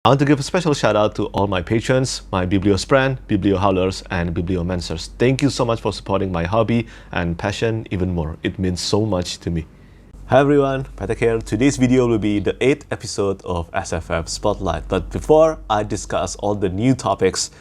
I want to give a special shout out to all my patrons, my Bibliospran, Bibliohowlers, and Bibliomancers. Thank you so much for supporting my hobby and passion even more. It means so much to me. Hi everyone, Patek here. Today's video will be the 8th episode of SFF Spotlight. But before I discuss all the new topics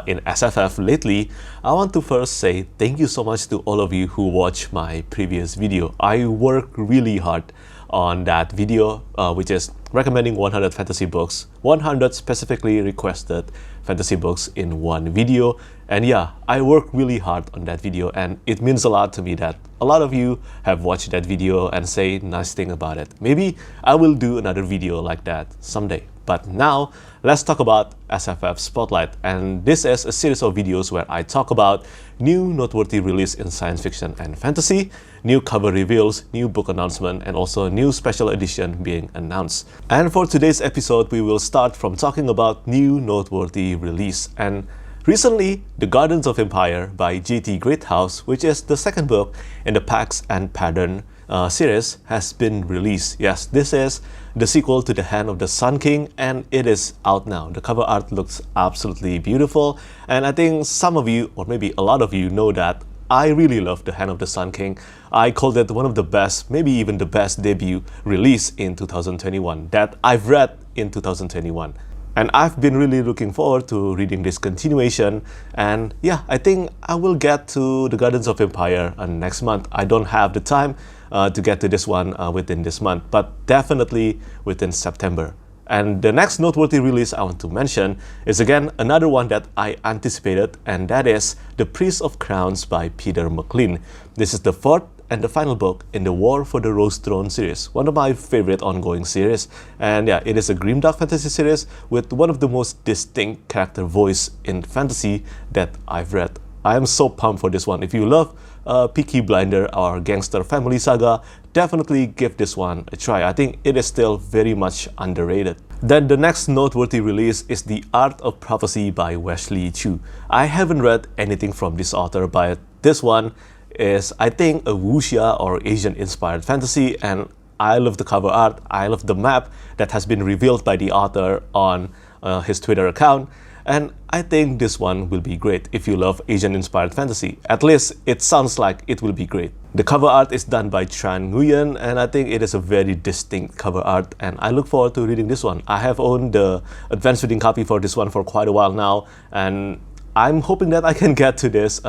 in SFF lately, I want to first say thank you so much to all of you who watched my previous video. I worked really hard on that video, which is recommending 100 fantasy books, 100 specifically requested fantasy books in one video. And yeah, I worked really hard on that video, and it means a lot to me that a lot of you have watched that video and say nice thing about it. Maybe I will do another video like that someday. But now, let's talk about SFF Spotlight. And this is a series of videos where I talk about new noteworthy release in science fiction and fantasy, new cover reveals, new book announcement, and also a new special edition being announced. And for today's episode, we will start from talking about new noteworthy release. And recently, The Gardens of Empire by J.T. Greathouse, which is the second book in the Pax and Pattern series, has been released. Yes, this is the sequel to The Hand of the Sun King, and it is out now. The cover art looks absolutely beautiful, and I think some of you, or maybe a lot of you, know that I really love The Hand of the Sun King. I called it one of the best, maybe even the best debut release in 2021 that I've read in 2021. And I've been really looking forward to reading this continuation. And yeah, I think I will get to The Gardens of Empire next month. I don't have the time to get to this one within this month, but definitely within September. And the next noteworthy release I want to mention is again another one that I anticipated, and that is The Priest of Crowns by Peter McLean. This is the fourth and the final book in the War for the Rose Throne series, one of my favorite ongoing series. And yeah, it is a grimdark fantasy series with one of the most distinct character voice in fantasy that I've read. I am so pumped for this one. If you love Peaky Blinder or Gangster Family Saga, definitely give this one a try. I think it is still very much underrated. Then the next noteworthy release is The Art of Prophecy by Wesley Chu. I haven't read anything from this author, but this one is, I think, a wuxia or Asian-inspired fantasy, and I love the cover art. I love the map that has been revealed by the author on his Twitter account, and I think this one will be great if you love Asian-inspired fantasy. At least it sounds like it will be great. The cover art is done by Tran Nguyen, and I think it is a very distinct cover art, and I look forward to reading this one. I have owned the advanced reading copy for this one for quite a while now, and I'm hoping that I can get to this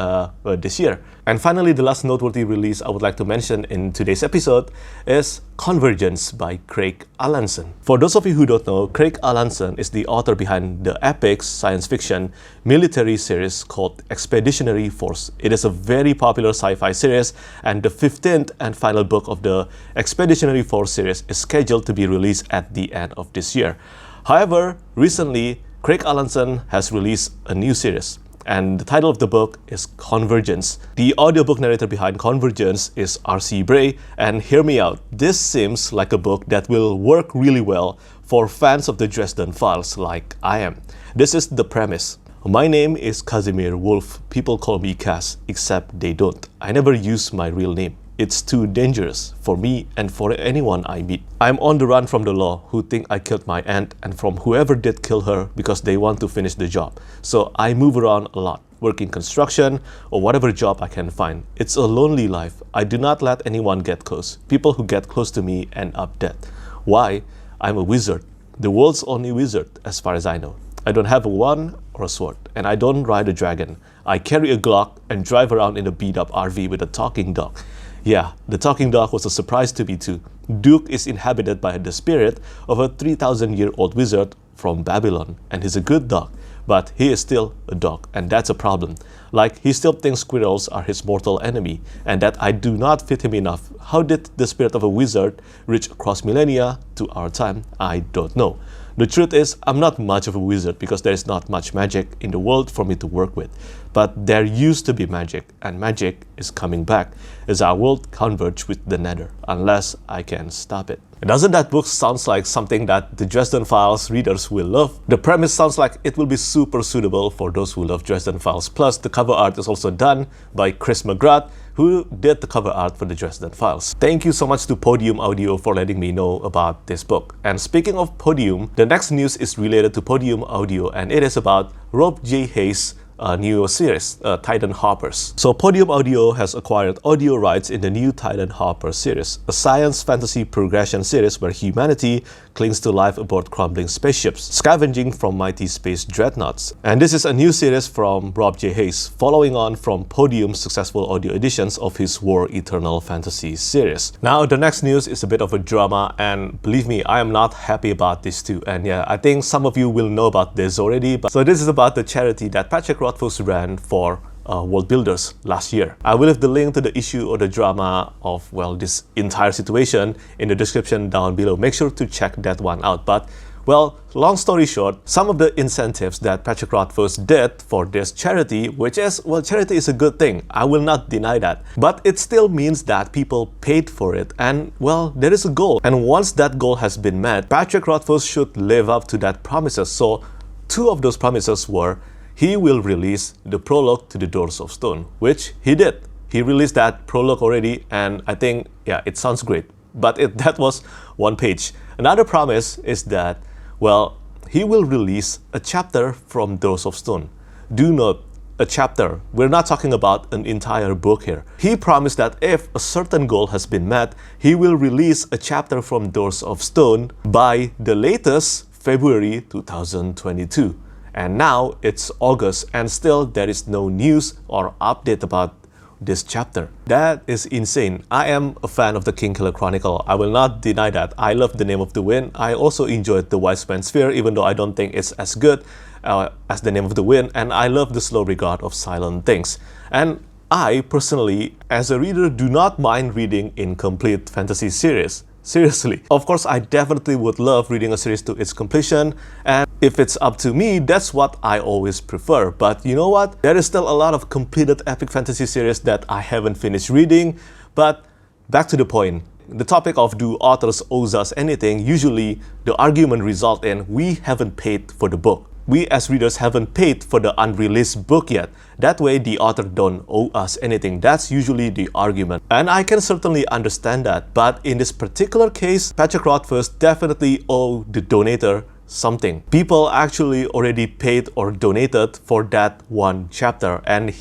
this year. And finally, the last noteworthy release I would like to mention in today's episode is Convergence by Craig Alanson. For those of you who don't know, Craig Alanson is the author behind the epic science fiction military series called Expeditionary Force. It is a very popular sci-fi series, and the 15th and final book of the Expeditionary Force series is scheduled to be released at the end of this year. However, recently, Craig Alanson has released a new series, and the title of the book is Convergence. The audiobook narrator behind Convergence is R.C. Bray, and hear me out, this seems like a book that will work really well for fans of the Dresden Files like I am. This is the premise. My name is Casimir Wolf. People call me Cas, except they don't. I never use my real name. It's too dangerous for me and for anyone I meet. I'm on the run from the law, who think I killed my aunt, and from whoever did kill her because they want to finish the job. So I move around a lot, working construction or whatever job I can find. It's a lonely life. I do not let anyone get close. People who get close to me end up dead. Why? I'm a wizard. The world's only wizard as far as I know. I don't have a wand or a sword, and I don't ride a dragon. I carry a Glock and drive around in a beat-up RV with a talking dog. Yeah, the talking dog was a surprise to me too. Duke is inhabited by the spirit of a 3,000-year-old wizard from Babylon, and he's a good dog, but he is still a dog, and that's a problem. Like, he still thinks squirrels are his mortal enemy, and that I do not fit him enough. How did the spirit of a wizard reach across millennia to our time? I don't know. The truth is, I'm not much of a wizard because there is not much magic in the world for me to work with. But there used to be magic, and magic is coming back as our world converges with the Nether, unless I can stop it. Doesn't that book sounds like something that the Dresden Files readers will love? The premise sounds like it will be super suitable for those who love Dresden Files. Plus, the cover art is also done by Chris McGrath, who did the cover art for the Dresden Files. Thank you so much to Podium Audio for letting me know about this book. And speaking of Podium, the next news is related to Podium Audio, and it is about Rob J. Hayes' new series, Titan Hoppers. So Podium Audio has acquired audio rights in the new Titan Hoppers series, a science fantasy progression series where humanity clings to life aboard crumbling spaceships, scavenging from mighty space dreadnoughts. And this is a new series from Rob J. Hayes, following on from Podium's successful audio editions of his War Eternal Fantasy series. Now, the next news is a bit of a drama, and believe me, I am not happy about this too. And yeah, I think some of you will know about this already. So this is about the charity that Patrick Rothfuss ran for Worldbuilders last year. I will leave the link to the issue or the drama of, well, this entire situation in the description down below. Make sure to check that one out. But, well, long story short, some of the incentives that Patrick Rothfuss did for this charity, which is, well, charity is a good thing. I will not deny that. But it still means that people paid for it. And, well, there is a goal. And once that goal has been met, Patrick Rothfuss should live up to that promises. So, two of those promises were he will release the prologue to the Doors of Stone, which he did. He released that prologue already, and I think, yeah, it sounds great. But that was one page. Another promise is that, well, he will release a chapter from Doors of Stone. Do note, a chapter. We're not talking about an entire book here. He promised that if a certain goal has been met, he will release a chapter from Doors of Stone by the latest February 2022. And now it's August and still there is no news or update about this chapter. That is insane. I am a fan of the Kingkiller Chronicle. I will not deny that. I love The Name of the Wind. I also enjoyed The Wise Man's Fear, even though I don't think it's as good as The Name of the Wind. And I love The Slow Regard of Silent Things. And I personally, as a reader, do not mind reading incomplete fantasy series. Seriously. Of course, I definitely would love reading a series to its completion, and if it's up to me, that's what I always prefer. But you know what? There is still a lot of completed epic fantasy series that I haven't finished reading. But back to the point. The topic of do authors owe us anything, usually the argument results in we haven't paid for the book. We as readers haven't paid for the unreleased book yet. That way the author don't owe us anything. That's usually the argument. And I can certainly understand that. But in this particular case, Patrick Rothfuss definitely owe the donator something. People actually already paid or donated for that one chapter. And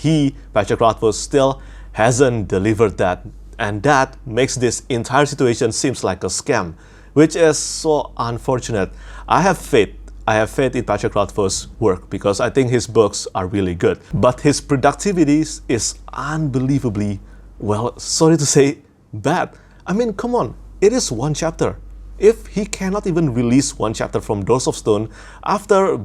Patrick Rothfuss, still hasn't delivered that. And that makes this entire situation seems like a scam, which is so unfortunate. I have faith in Patrick Rothfuss' work because I think his books are really good. But his productivity is unbelievably, well, sorry to say, bad. I mean, come on, it is one chapter. If he cannot even release one chapter from Doors of Stone after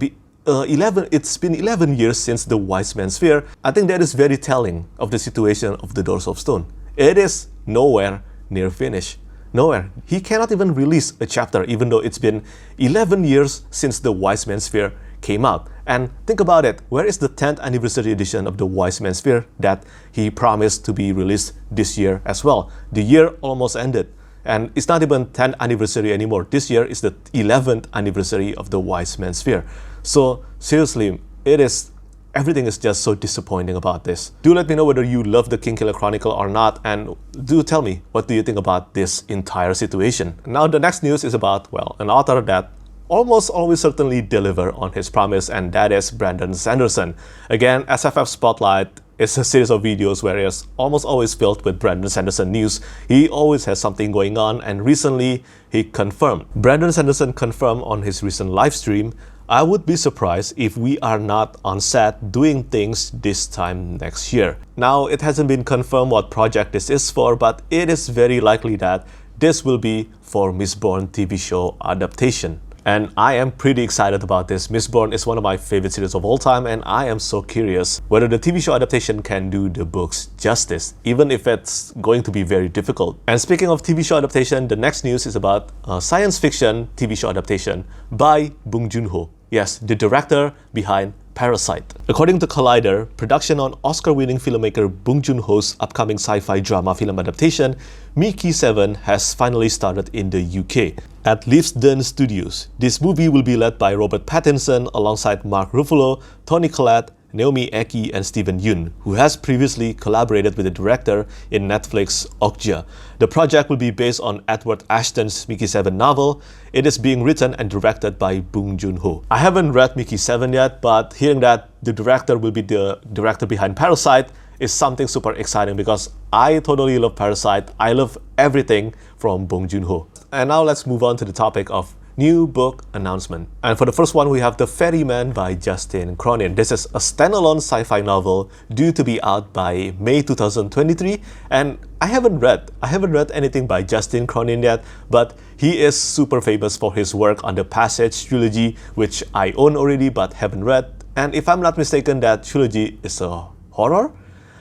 it's been 11 years since The Wise Man's Fear, I think that is very telling of the situation of the Doors of Stone. It is nowhere near finished. Nowhere. He cannot even release a chapter even though it's been 11 years since The Wise Man's Fear came out. And think about it, where is the 10th anniversary edition of The Wise Man's Fear that he promised to be released this year as well? The year almost ended. And it's not even 10th anniversary anymore. This year is the 11th anniversary of The Wise Man's Fear. So seriously, everything is just so disappointing about this. Do let me know whether you love the Kingkiller Chronicle or not, and do tell me what do you think about this entire situation. Now the next news is about, well, an author that almost always certainly deliver on his promise, and that is Brandon Sanderson. Again, SFF Spotlight is a series of videos where it's almost always filled with Brandon Sanderson news. He always has something going on, and recently he confirmed. Brandon Sanderson confirmed on his recent live stream, I would be surprised if we are not on set doing things this time next year. Now, it hasn't been confirmed what project this is for, but it is very likely that this will be for Mistborn TV show adaptation. And I am pretty excited about this. Mistborn is one of my favorite series of all time, and I am so curious whether the TV show adaptation can do the books justice, even if it's going to be very difficult. And speaking of TV show adaptation, the next news is about a science fiction TV show adaptation by Bong Joon-ho. Yes, the director behind Parasite. According to Collider, production on Oscar-winning filmmaker Bong Joon-ho's upcoming sci-fi drama film adaptation, Mickey 7 has finally started in the UK. At Leavesden Studios, this movie will be led by Robert Pattinson alongside Mark Ruffalo, Toni Collette, Naomi Eki and Steven Yeun, who has previously collaborated with the director in Netflix Okja. The project will be based on Edward Ashton's Mickey 7 novel. It is being written and directed by Bong Joon-ho. I haven't read Mickey 7 yet, but hearing that the director will be the director behind Parasite is something super exciting because I totally love Parasite. I love everything from Bong Joon-ho. And now let's move on to the topic of new book announcement. And for the first one, we have The Ferryman by Justin Cronin. This is a standalone sci-fi novel due to be out by May 2023. And I haven't read anything by Justin Cronin yet, but he is super famous for his work on the Passage trilogy, which I own already but haven't read. And if I'm not mistaken, that trilogy is a horror?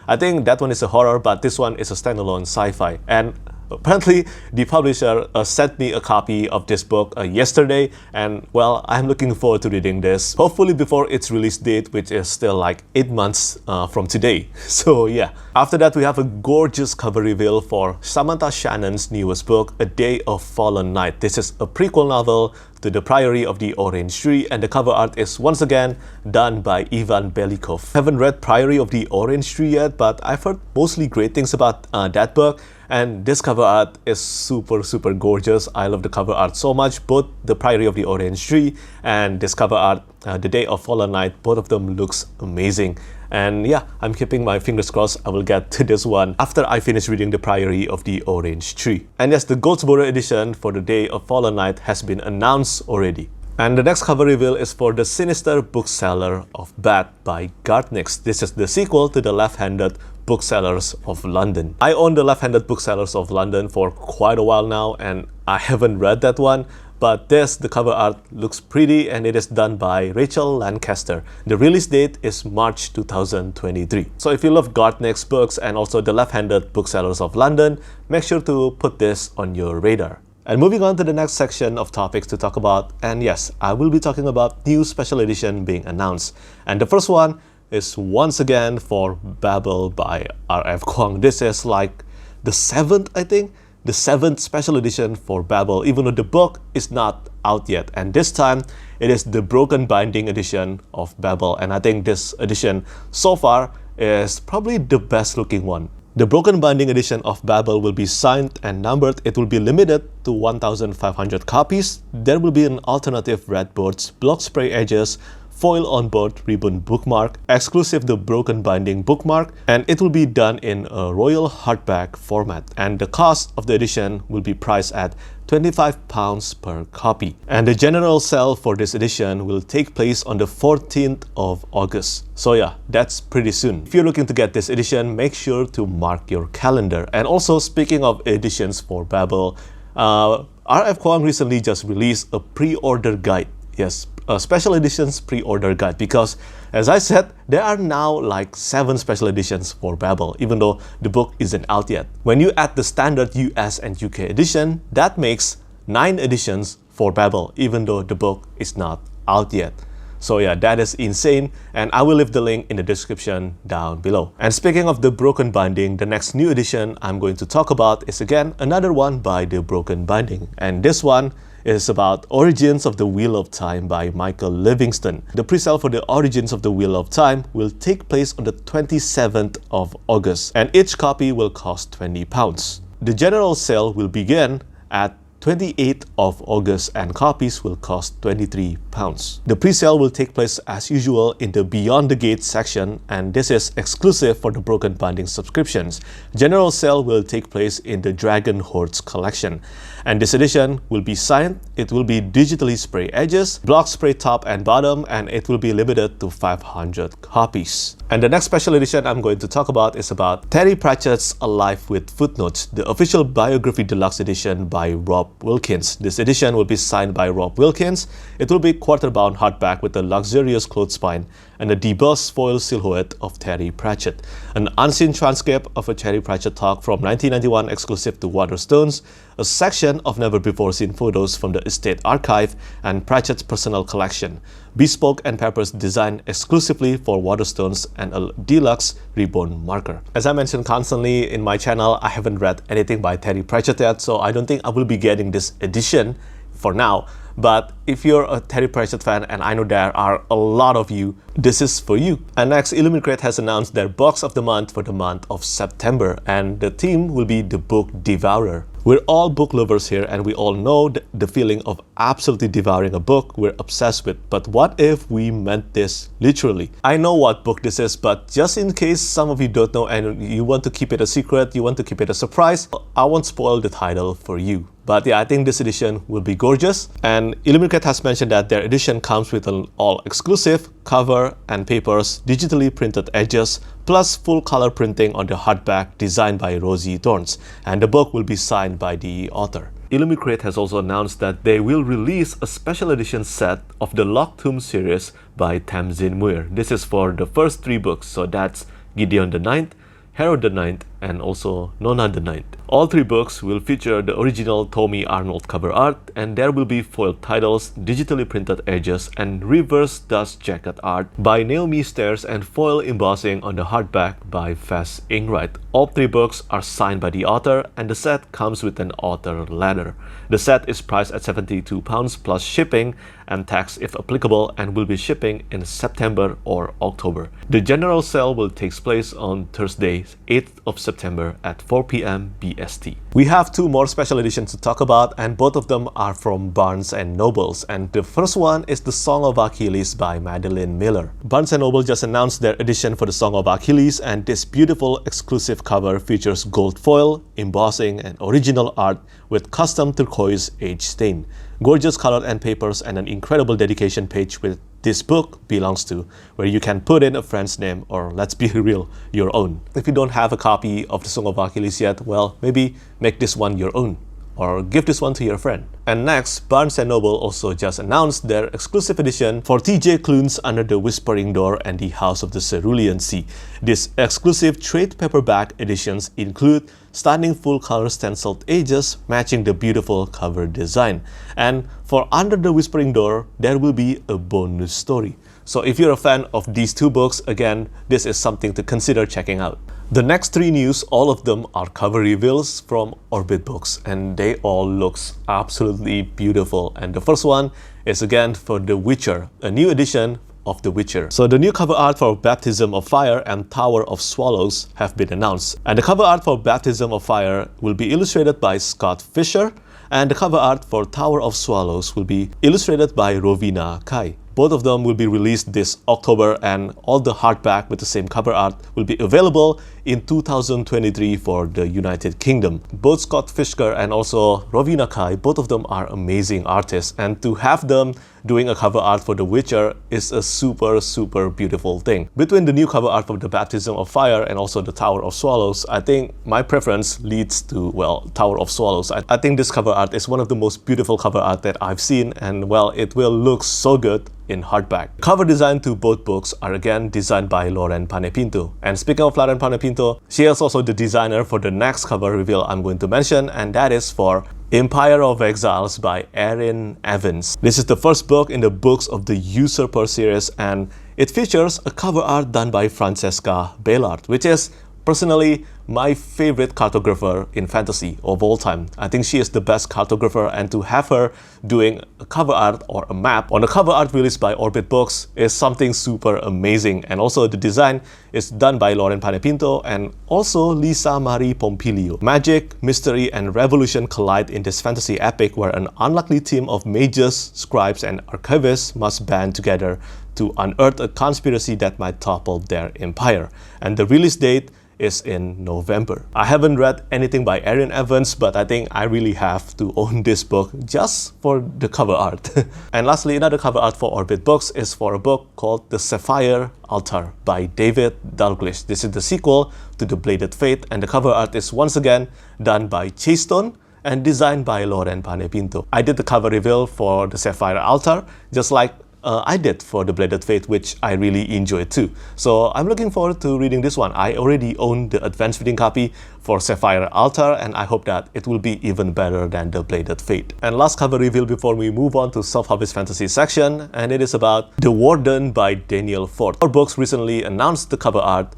I think that one is a horror, but this one is a standalone sci-fi. And apparently, the publisher sent me a copy of this book yesterday, and well, I'm looking forward to reading this, hopefully before its release date, which is still like 8 months from today. So yeah. After that, we have a gorgeous cover reveal for Samantha Shannon's newest book, A Day of Fallen Night. This is a prequel novel to The Priory of the Orange Tree, and the cover art is once again done by Ivan Belikov. I haven't read Priory of the Orange Tree yet, but I've heard mostly great things about that book. And this cover art is super gorgeous. I love the cover art so much. Both The Priory of the Orange Tree and this cover art, The Day of Fallen Night, both of them looks amazing. And yeah, I'm keeping my fingers crossed I will get to this one after I finish reading The Priory of the Orange Tree. And yes, the Goldsboro edition for The Day of Fallen Night has been announced already. And the next cover reveal is for the Sinister Bookseller of Bat by Garth. This is the sequel to the Left-Handed Booksellers of London. I own the Left-Handed Booksellers of London for quite a while now, and I haven't read that one. But the cover art looks pretty, and it is done by Rachel Lancaster. The release date is March 2023. So if you love Garth's books and also the Left-Handed Booksellers of London, make sure to put this on your radar. And moving on to the next section of topics to talk about, and yes, I will be talking about new special edition being announced. And the first one is once again for Babel by R.F. Kuang. This is like the seventh, I think, the seventh special edition for Babel, even though the book is not out yet. And this time, it is the Broken Binding edition of Babel. And I think this edition so far is probably the best looking one. The Broken Binding edition of Babel will be signed and numbered. It will be limited to 1,500 copies. There will be an alternative red boards, block spray edges, foil on board ribbon bookmark, exclusive the Broken Binding bookmark, and it will be done in a royal hardback format. And the cost of the edition will be priced at £25 per copy. And the general sale for this edition will take place on the 14th of August. So yeah, that's pretty soon. If you're looking to get this edition, make sure to mark your calendar. And also, speaking of editions for Babel, R.F. Kuang recently just released a pre-order guide. Yes, a special editions pre-order guide, because as I said, there are now like 7 special editions for Babel, even though the book isn't out yet. When you add the standard US and UK edition, that makes 9 editions for Babel, even though the book is not out yet. So yeah, that is insane, and I will leave the link in the description down below. And speaking of the Broken Binding, the next new edition I'm going to talk about is again another one by the Broken Binding, and this one is about Origins of the Wheel of Time by Michael Livingston. The pre-sale for the Origins of the Wheel of Time will take place on the 27th of August, and each copy will cost £20. The general sale will begin at 28th of August, and copies will cost £23. The pre-sale will take place as usual in the Beyond the Gate section, and this is exclusive for the Broken Binding subscriptions. General sale will take place in the Dragon Hordes collection, and this edition will be signed. It will be digitally spray edges, block spray top and bottom, and it will be limited to 500 copies. And the next special edition I'm going to talk about is about Terry Pratchett's Alive with Footnotes, the official biography deluxe edition by Rob Wilkins. This edition will be signed by Rob Wilkins. It will be quarter-bound hardback with a luxurious cloth spine and a debossed foil silhouette of Terry Pratchett, an unseen transcript of a Terry Pratchett talk from 1991 exclusive to Waterstones, a section of never-before-seen photos from the estate archive, and Pratchett's personal collection. bespoke and papers designed exclusively for Waterstones, and a deluxe ribbon marker. As I mentioned constantly in my channel, I haven't read anything by Terry Pratchett yet, so I don't think I will be getting this edition for now. But if you're a Terry Pratchett fan, and I know there are a lot of you, this is for you. And next, Illumicrate has announced their box of the month for the month of September, and the theme will be the book Devourer. We're all book lovers here, and we all know the feeling of absolutely devouring a book we're obsessed with. But what if we meant this literally? I know what book this is, but just in case some of you don't know and you want to keep it a secret, you want to keep it a surprise, I won't spoil the title for you. But yeah, I think this edition will be gorgeous. And Illumicrate has mentioned that their edition comes with an all-exclusive cover and papers, digitally printed edges, plus full color printing on the hardback designed by Rosie Thorns. And the book will be signed by the author. Illumicrate has also announced that they will release a special edition set of the Locked Tomb series by Tamsyn Muir. This is for the first 3 books, so that's Gideon the Ninth, Herod the Ninth, and also Nona the Ninth. All 3 books will feature the original Tommy Arnold cover art, and there will be foiled titles, digitally printed edges, and reverse dust jacket art by Naomi Stairs, and foil embossing on the hardback by Fess Ingright. All 3 books are signed by the author, and the set comes with an author letter. The set is priced at £72 plus shipping and tax if applicable, and will be shipping in September or October. The general sale will take place on Thursday, 8th of September at 4 p.m. BST. We have 2 more special editions to talk about, and both of them are from Barnes & Nobles. And the first one is The Song of Achilles by Madeline Miller. Barnes & Noble just announced their edition for The Song of Achilles, and this beautiful exclusive cover features gold foil, embossing, and original art with custom turquoise age stain. Gorgeous colored end papers, and an incredible dedication page with this book belongs to, where you can put in a friend's name, or let's be real, your own. If you don't have a copy of The Song of Achilles yet, well, maybe make this one your own, or give this one to your friend. And next, Barnes & Noble also just announced their exclusive edition for TJ Klune's Under the Whispering Door and the House of the Cerulean Sea. These exclusive trade paperback editions include stunning full-color stenciled edges matching the beautiful cover design. And for Under the Whispering Door, there will be a bonus story. So if you're a fan of these 2 books, again, this is something to consider checking out. The next 3 news, all of them are cover reveals from Orbit Books, and they all look absolutely beautiful. And the first one is again for The Witcher, a new edition of The Witcher. So the new cover art for Baptism of Fire and Tower of Swallows have been announced. And the cover art for Baptism of Fire will be illustrated by Scott Fisher, and the cover art for Tower of Swallows will be illustrated by Rovina Kai. Both of them will be released this October, and all the hardback with the same cover art will be available in 2023 for the United Kingdom. Both Scott Fisher and also Rovina Kai, both of them are amazing artists, and to have them doing a cover art for The Witcher is a super beautiful thing. Between the new cover art for the Baptism of Fire and also the Tower of Swallows, I think my preference leads to, well, Tower of Swallows. I think this cover art is one of the most beautiful cover art that I've seen, and well, it will look so good in hardback. Cover design to both books are again designed by Lauren Panepinto. And speaking of Lauren Panepinto, she is also the designer for the next cover reveal I'm going to mention, and that is for Empire of Exiles by Erin Evans. This is the first book in the Books of the Usurper series, and it features a cover art done by Francesca Ballard, which is personally my favorite cartographer in fantasy of all time. I think she is the best cartographer, and to have her doing a cover art or a map on a cover art released by Orbit Books is something super amazing. And also the design is done by Lauren Panepinto and also Lisa Marie Pompilio. Magic, mystery, and revolution collide in this fantasy epic where an unlikely team of mages, scribes, and archivists must band together to unearth a conspiracy that might topple their empire. And the release date is in November. I haven't read anything by Erin Evans, but I think I really have to own this book just for the cover art. And lastly, another cover art for Orbit Books is for a book called The Sapphire Altar by David Dalglish. This is the sequel to The Bladed Fate, and the cover art is once again done by Chaystone and designed by Lauren Panepinto. I did the cover reveal for The Sapphire Altar just like I did for The Bladed Fate, which I really enjoyed too. So I'm looking forward to reading this one. I already own the advanced reading copy for Sapphire Altar, and I hope that it will be even better than The Bladed Fate. And last cover reveal before we move on to self-published fantasy section, and it is about The Warden by Daniel Ford. Our books recently announced the cover art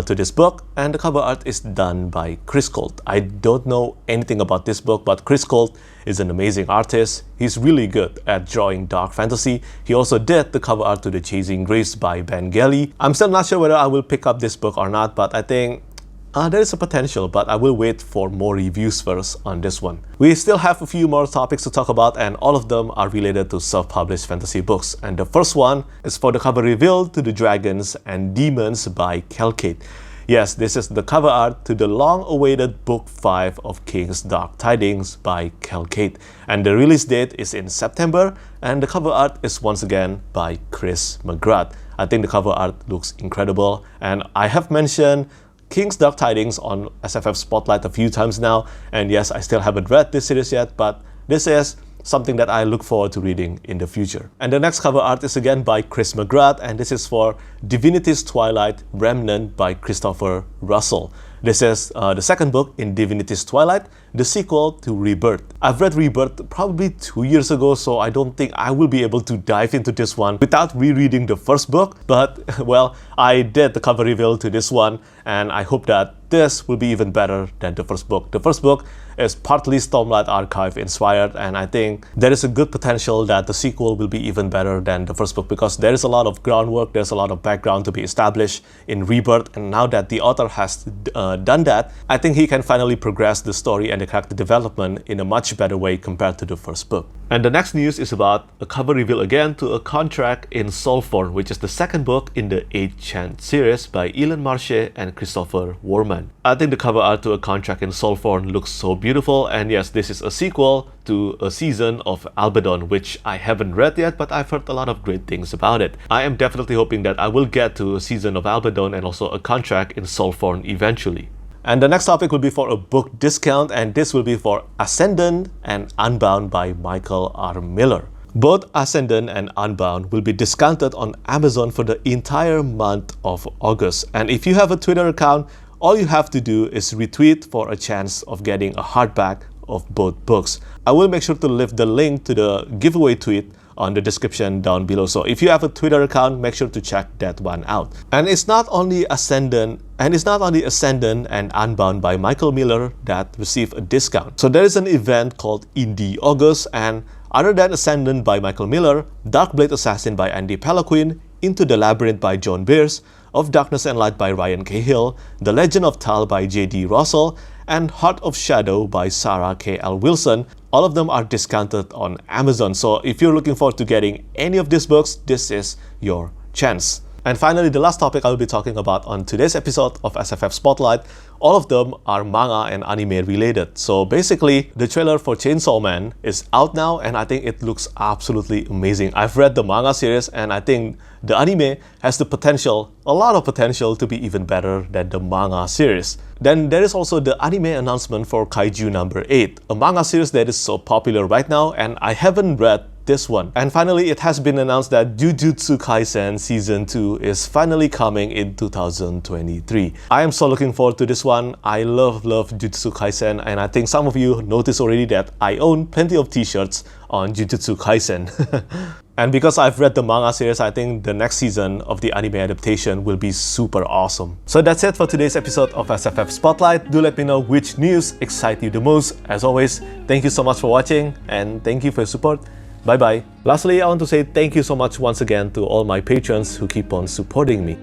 to this book, and the cover art is done by Chris Colt. I don't know anything about this book, but Chris Colt is an amazing artist. He's really good at drawing dark fantasy. He also did the cover art to The Chasing Grace by Ben Gelly. I'm still not sure whether I will pick up this book or not, but I think there is a potential, but I will wait for more reviews first on this one. We still have a few more topics to talk about, and all of them are related to self-published fantasy books. And the first one is for the cover reveal to The Dragons and Demons by Kade. Yes, this is the cover art to the long-awaited Book 5 of King's Dark Tidings by Kade. And the release date is in September, and the cover art is once again by Chris McGrath. I think the cover art looks incredible, and I have mentioned King's Dark Tidings on SFF Spotlight a few times now, and yes, I still haven't read this series yet, but this is something that I look forward to reading in the future. And the next cover art is again by Chris McGrath, and this is for Divinity's Twilight Remnant by Christopher Russell. This is the second book in Divinity's Twilight, the sequel to Rebirth. I've read Rebirth probably 2 years ago, so I don't think I will be able to dive into this one without rereading the first book. But, well, I did the cover reveal to this one, and I hope that this will be even better than the first book. The first book is partly Stormlight Archive inspired, and I think there is a good potential that the sequel will be even better than the first book, because there is a lot of groundwork, there's a lot of background to be established in Rebirth, and now that the author has done that, I think he can finally progress the story and the character development in a much better way compared to the first book. And the next news is about a cover reveal again to A Contract in Soulform, which is the second book in the 8 Chant series by Elon Marche and Christopher Warman. I think the cover art to A Contract in Soulform looks so beautiful, and yes, this is a sequel to A Season of Albedo, which I haven't read yet, but I've heard a lot of great things about it. I am definitely hoping that I will get to A Season of Albedo and also A Contract in Soulform eventually. And the next topic will be for a book discount, and this will be for Ascendant and Unbound by Michael R. Miller. Both Ascendant and Unbound will be discounted on Amazon for the entire month of August. And if you have a Twitter account, all you have to do is retweet for a chance of getting a hardback of both books. I will make sure to leave the link to the giveaway tweet on the description down below. So if you have a Twitter account, make sure to check that one out. And it's not only Ascendant and Unbound by Michael Miller that receive a discount. So there is an event called Indie August, and other than Ascendant by Michael Miller, Darkblade Assassin by Andy Peloquin, Into the Labyrinth by John Bierce, Of Darkness and Light by Ryan Cahill, The Legend of Tal by J.D. Russell, and Heart of Shadow by Sarah K.L. Wilson. All of them are discounted on Amazon, so if you're looking forward to getting any of these books, this is your chance. And finally, the last topic I will be talking about on today's episode of SFF Spotlight, all of them are manga and anime related. So basically, the trailer for Chainsaw Man is out now, and I think it looks absolutely amazing. I've read the manga series, and I think the anime has the potential, a lot of potential, to be even better than the manga series. Then there is also the anime announcement for Kaiju number 8, a manga series that is so popular right now, and I haven't read this one. And finally, it has been announced that Jujutsu Kaisen Season 2 is finally coming in 2023. I am so looking forward to this one. I love Jujutsu Kaisen, and I think some of you noticed already that I own plenty of t-shirts on Jujutsu Kaisen. And because I've read the manga series, I think the next season of the anime adaptation will be super awesome. So that's it for today's episode of SFF Spotlight. Do let me know which news excite you the most. As always, thank you so much for watching, and thank you for your support. Bye bye. Lastly, I want to say thank you so much once again to all my patrons who keep on supporting me.